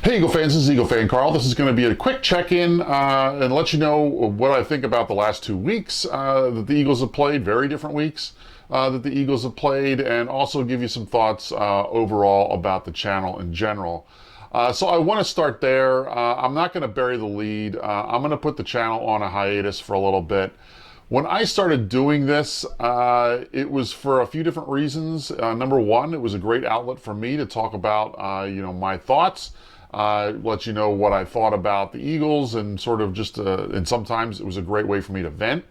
Hey Eagle fans, this is EaglefanKarl. This is going to be a quick check-in and let you know what I think about the last 2 weeks that the Eagles have played, very different weeks that the Eagles have played, and also give you some thoughts overall about the channel in general. So I want to start there. I'm not going to bury the lead. I'm going to put the channel on a hiatus for a little bit. When I started doing this, it was for a few different reasons. Number one, it was a great outlet for me to talk about, my thoughts. Let you know what I thought about the Eagles, and sort of just, and sometimes it was a great way for me to vent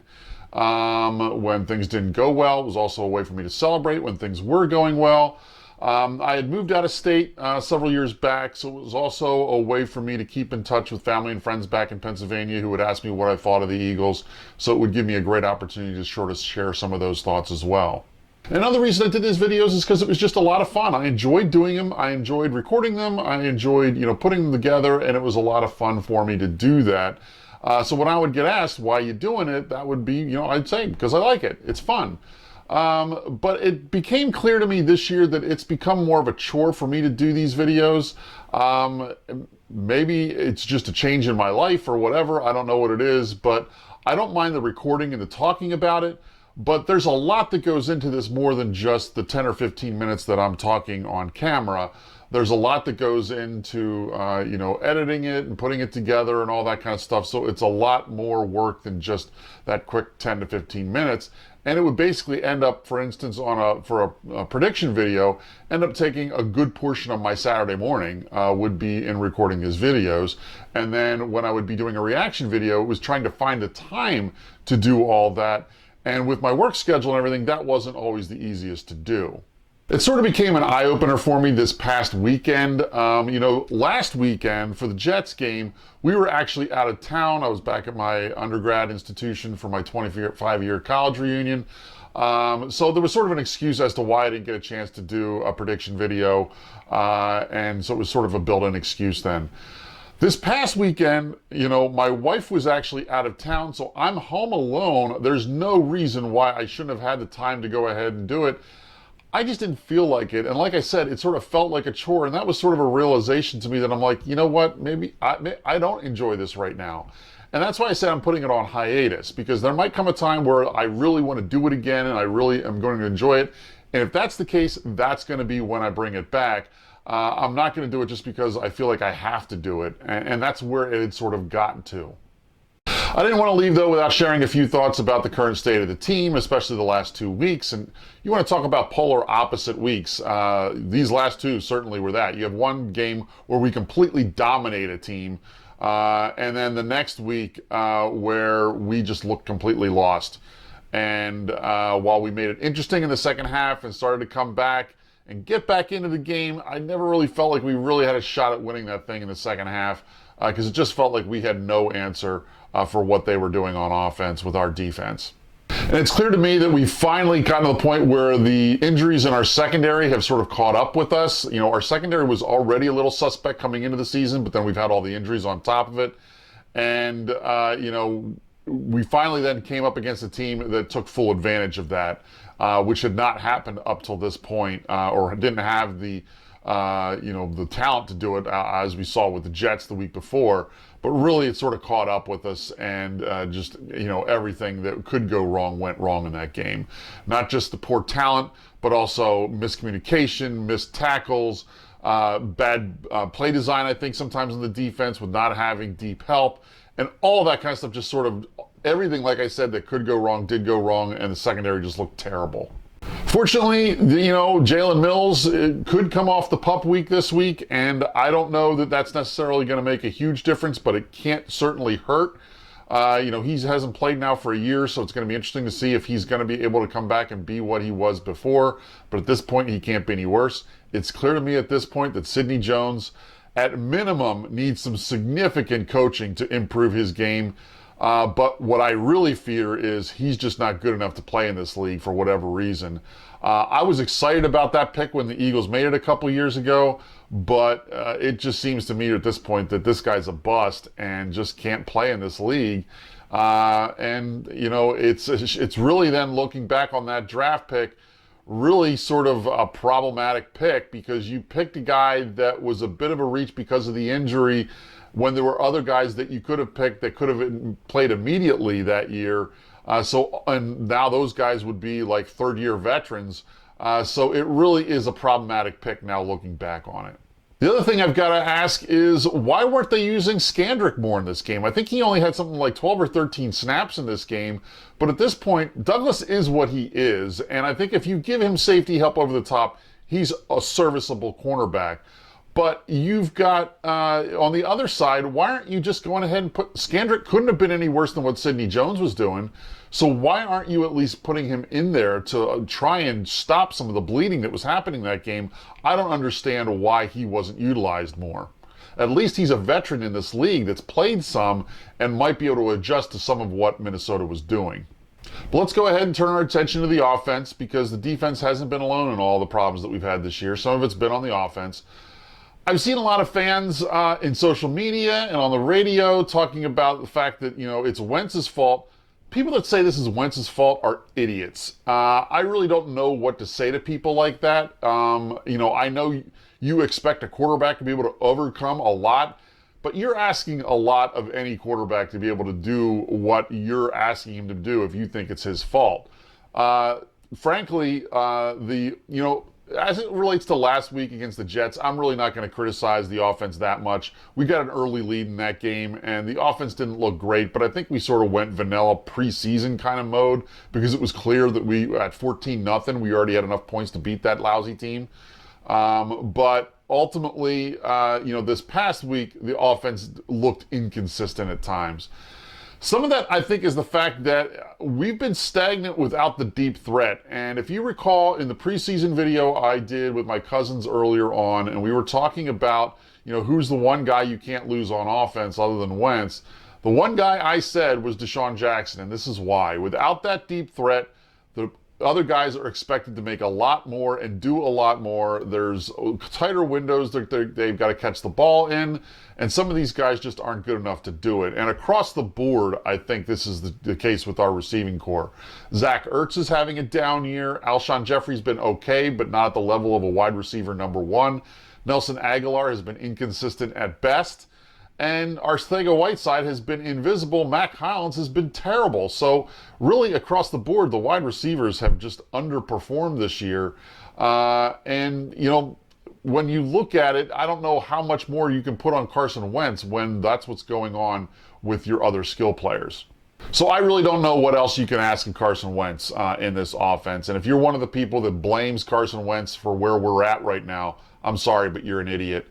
when things didn't go well. It was also a way for me to celebrate when things were going well. I had moved out of state several years back, so it was also a way for me to keep in touch with family and friends back in Pennsylvania who would ask me what I thought of the Eagles, so it would give me a great opportunity to sort of share some of those thoughts as well. Another reason I did these videos is because it was just a lot of fun. I enjoyed doing them. I enjoyed recording them. I enjoyed, putting them together, and it was a lot of fun for me to do that. So when I would get asked, why are you doing it? That would be, I'd say, because I like it. It's fun. But it became clear to me this year that it's become more of a chore for me to do these videos. Maybe it's just a change in my life or whatever. I don't know what it is, but I don't mind the recording and the talking about it. But there's a lot that goes into this more than just the 10 or 15 minutes that I'm talking on camera. There's a lot that goes into, editing it and putting it together and all that kind of stuff. So it's a lot more work than just that quick 10 to 15 minutes. And it would basically end up, for instance, for a prediction video, end up taking a good portion of my Saturday morning would be in recording these videos. And then when I would be doing a reaction video, it was trying to find the time to do all that. And with my work schedule and everything, that wasn't always the easiest to do. It sort of became an eye-opener for me this past weekend. Last weekend for the Jets game, we were actually out of town. I was back at my undergrad institution for my 25-year college reunion. So there was sort of an excuse as to why I didn't get a chance to do a prediction video. And so it was sort of a built-in excuse then. This past weekend, my wife was actually out of town, so I'm home alone. There's no reason why I shouldn't have had the time to go ahead and do it. I just didn't feel like it. And like I said, it sort of felt like a chore. And that was sort of a realization to me that I'm like, you know what, maybe I don't enjoy this right now. And that's why I said I'm putting it on hiatus, because there might come a time where I really want to do it again and I really am going to enjoy it. And if that's the case, that's going to be when I bring it back. I'm not going to do it just because I feel like I have to do it. And that's where it had sort of gotten to. I didn't want to leave, though, without sharing a few thoughts about the current state of the team, especially the last 2 weeks. And you want to talk about polar opposite weeks. These last two certainly were that. You have one game where we completely dominate a team, and then the next week where we just look completely lost. And while we made it interesting in the second half and started to come back and get back into the game, I never really felt like we really had a shot at winning that thing in the second half, because it just felt like we had no answer for what they were doing on offense with our defense. And it's clear to me that we finally gotten to the point where the injuries in our secondary have sort of caught up with us. Our secondary was already a little suspect coming into the season, but then we've had all the injuries on top of it. And, we finally then came up against a team that took full advantage of that, which had not happened up till this point, or didn't have the talent to do it, as we saw with the Jets the week before. But really, it sort of caught up with us, and everything that could go wrong went wrong in that game. Not just the poor talent, but also miscommunication, missed tackles, bad play design, I think, sometimes in the defense with not having deep help, and all that kind of stuff. Just sort of everything, like I said, that could go wrong did go wrong, and the secondary just looked terrible. Fortunately, Jalen Mills could come off the pup week this week, and I don't know that that's necessarily going to make a huge difference, but it can't certainly hurt. He hasn't played now for a year, so it's going to be interesting to see if he's going to be able to come back and be what he was before. But at this point, he can't be any worse. It's clear to me at this point that Sidney Jones, at minimum, needs some significant coaching to improve his game. But what I really fear is he's just not good enough to play in this league for whatever reason. I was excited about that pick when the Eagles made it a couple years ago, but it just seems to me at this point that this guy's a bust and just can't play in this league. It's really then looking back on that draft pick, really sort of a problematic pick, because you picked a guy that was a bit of a reach because of the injury when there were other guys that you could have picked that could have played immediately that year. And now those guys would be like third-year veterans. So it really is a problematic pick now looking back on it. The other thing I've got to ask is, why weren't they using Skandrick more in this game? I think he only had something like 12 or 13 snaps in this game, but at this point, Douglas is what he is, and I think if you give him safety help over the top, he's a serviceable cornerback. But you've got, on the other side, why aren't you just going ahead and put... Skandrick couldn't have been any worse than what Sidney Jones was doing, so why aren't you at least putting him in there to try and stop some of the bleeding that was happening in that game? I don't understand why he wasn't utilized more. At least he's a veteran in this league that's played some and might be able to adjust to some of what Minnesota was doing. But let's go ahead and turn our attention to the offense, because the defense hasn't been alone in all the problems that we've had this year. Some of it's been on the offense. I've seen a lot of fans in social media and on the radio talking about the fact that, it's Wentz's fault. People that say this is Wentz's fault are idiots. I really don't know what to say to people like that. I know you expect a quarterback to be able to overcome a lot, but you're asking a lot of any quarterback to be able to do what you're asking him to do if you think it's his fault. Frankly, as it relates to last week against the Jets, I'm really not going to criticize the offense that much. We got an early lead in that game, and the offense didn't look great, but I think we sort of went vanilla preseason kind of mode, because it was clear that at 14-0, we already had enough points to beat that lousy team. But ultimately, this past week, the offense looked inconsistent at times. Some of that, I think, is the fact that we've been stagnant without the deep threat. And if you recall, in the preseason video I did with my cousins earlier on, and we were talking about, who's the one guy you can't lose on offense other than Wentz, the one guy I said was Deshaun Jackson, and this is why. Without that deep threat, the other guys are expected to make a lot more and do a lot more. There's tighter windows they've got to catch the ball in, and some of these guys just aren't good enough to do it. And across the board, I think this is the case with our receiving core. Zach Ertz is having a down year. Alshon Jeffrey's been okay, but not at the level of a wide receiver number one. Nelson Aguilar has been inconsistent at best. And Arcega-Whiteside has been invisible. Mac Hollins has been terrible. So really across the board, the wide receivers have just underperformed this year. When you look at it, I don't know how much more you can put on Carson Wentz when that's what's going on with your other skill players. So I really don't know what else you can ask of Carson Wentz in this offense. And if you're one of the people that blames Carson Wentz for where we're at right now, I'm sorry, but you're an idiot.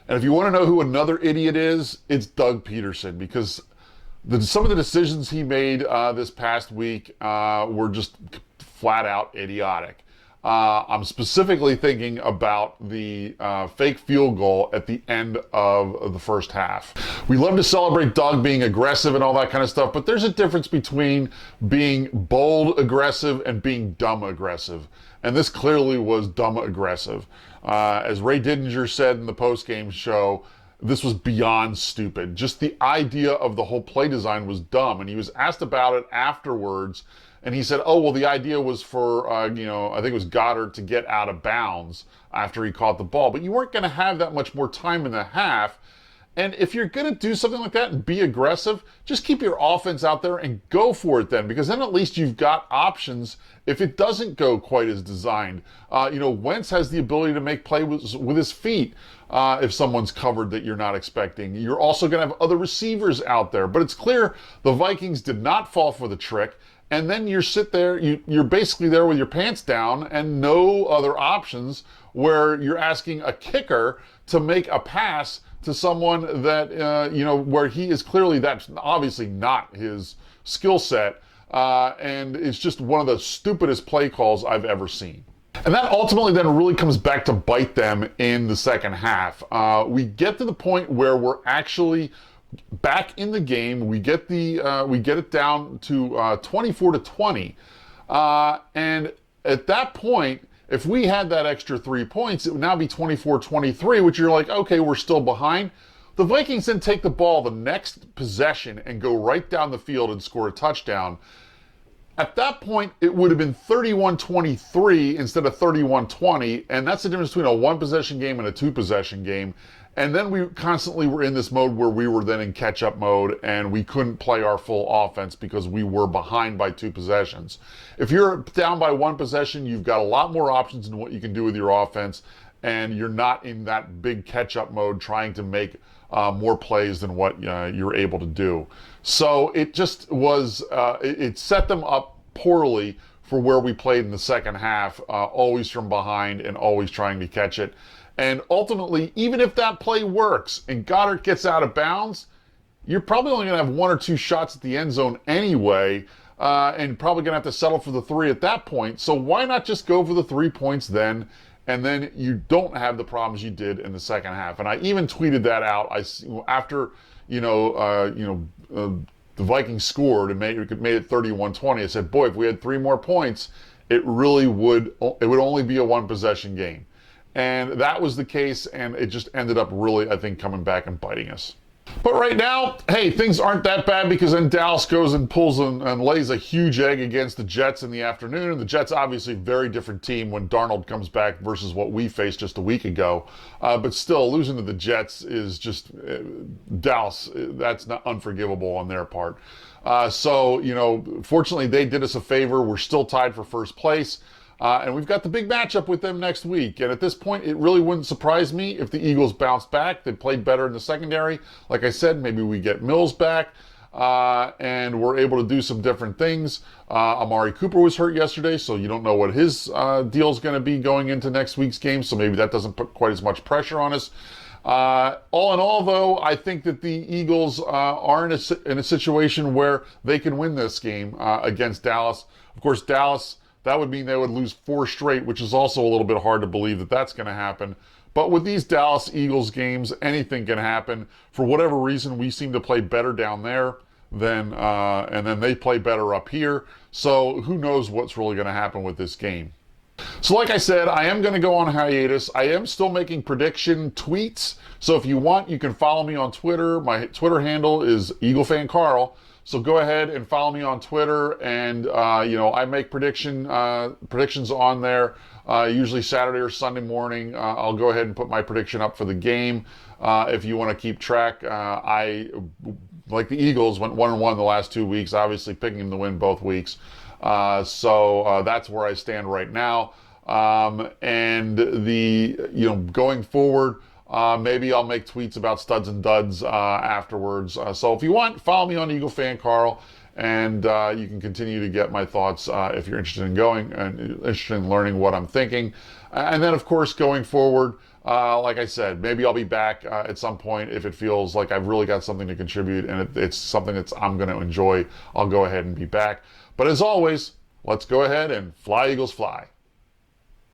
And if you want to know who another idiot is, it's Doug Peterson, because some of the decisions he made this past week were just flat out idiotic. I'm specifically thinking about the fake field goal at the end of the first half. We love to celebrate Doug being aggressive and all that kind of stuff, but there's a difference between being bold aggressive and being dumb aggressive. And this clearly was dumb aggressive. As Ray Didinger said in the post-game show, this was beyond stupid. Just the idea of the whole play design was dumb. And he was asked about it afterwards, and he said, oh, well, the idea was for, I think it was Goddard to get out of bounds after he caught the ball. But you weren't going to have that much more time in the half. And if you're going to do something like that and be aggressive, just keep your offense out there and go for it then, because then at least you've got options if it doesn't go quite as designed. Wentz has the ability to make play with his feet if someone's covered that you're not expecting. You're also going to have other receivers out there. But it's clear the Vikings did not fall for the trick. And then you're basically there with your pants down and no other options, where you're asking a kicker to make a pass to someone that, where he is clearly, that's obviously not his skill set. And it's just one of the stupidest play calls I've ever seen. And that ultimately then really comes back to bite them in the second half. We get to the point where we're actually back in the game. We get it down to 24-20. And at that point, if we had that extra 3 points, it would now be 24-23, which you're like, okay, we're still behind. The Vikings then take the ball the next possession and go right down the field and score a touchdown. At that point, it would have been 31-23 instead of 31-20, and that's the difference between a one-possession game and a two-possession game. And then we constantly were in this mode where we were then in catch-up mode, and we couldn't play our full offense because we were behind by two possessions. If you're down by one possession, you've got a lot more options in what you can do with your offense, and you're not in that big catch-up mode trying to make more plays than what you're able to do. So it just was, it set them up poorly for where we played in the second half, always from behind and always trying to catch it. And ultimately, even if that play works and Goddard gets out of bounds, you're probably only going to have one or two shots at the end zone anyway, and probably going to have to settle for the three at that point. So why not just go for the 3 points then? And then you don't have the problems you did in the second half. And I even tweeted that out. After the Vikings scored and made it 31-20. I said, boy, if we had 3 more points, it would only be a one possession game. And that was the case, and it just ended up really, I think, coming back and biting us. But right now, hey, things aren't that bad because then Dallas goes and pulls and lays a huge egg against the Jets in the afternoon. And the Jets, obviously, a very different team when Darnold comes back versus what we faced just a week ago. But still, losing to the Jets is just Dallas. That's not unforgivable on their part. Fortunately, they did us a favor. We're still tied for first place. And we've got the big matchup with them next week. And at this point, it really wouldn't surprise me if the Eagles bounce back. They played better in the secondary. Like I said, maybe we get Mills back and we're able to do some different things. Amari Cooper was hurt yesterday, so you don't know what his deal is going to be going into next week's game. So maybe that doesn't put quite as much pressure on us. All in all, though, I think that the Eagles are in a situation where they can win this game against Dallas. Of course, Dallas... that would mean they would lose 4 straight, which is also a little bit hard to believe that that's going to happen. But with these Dallas Eagles games, anything can happen. For whatever reason, we seem to play better down there and then they play better up here. So who knows what's really going to happen with this game. So like I said, I am going to go on hiatus. I am still making prediction tweets. So if you want, you can follow me on Twitter. My Twitter handle is EaglefanKarl. So go ahead and follow me on Twitter, and I make predictions on there. Usually Saturday or Sunday morning. I'll go ahead and put my prediction up for the game. If you want to keep track, I like the Eagles went 1-1 the last 2 weeks. Obviously picking them to win both weeks. So that's where I stand right now. Going forward. Maybe I'll make tweets about studs and duds afterwards. So if you want, follow me on EaglefanKarl, and you can continue to get my thoughts if you're interested in going and interested in learning what I'm thinking. And then, of course, going forward, like I said, maybe I'll be back at some point if it feels like I've really got something to contribute and it's something that I'm going to enjoy. I'll go ahead and be back. But as always, let's go ahead and fly, Eagles, fly.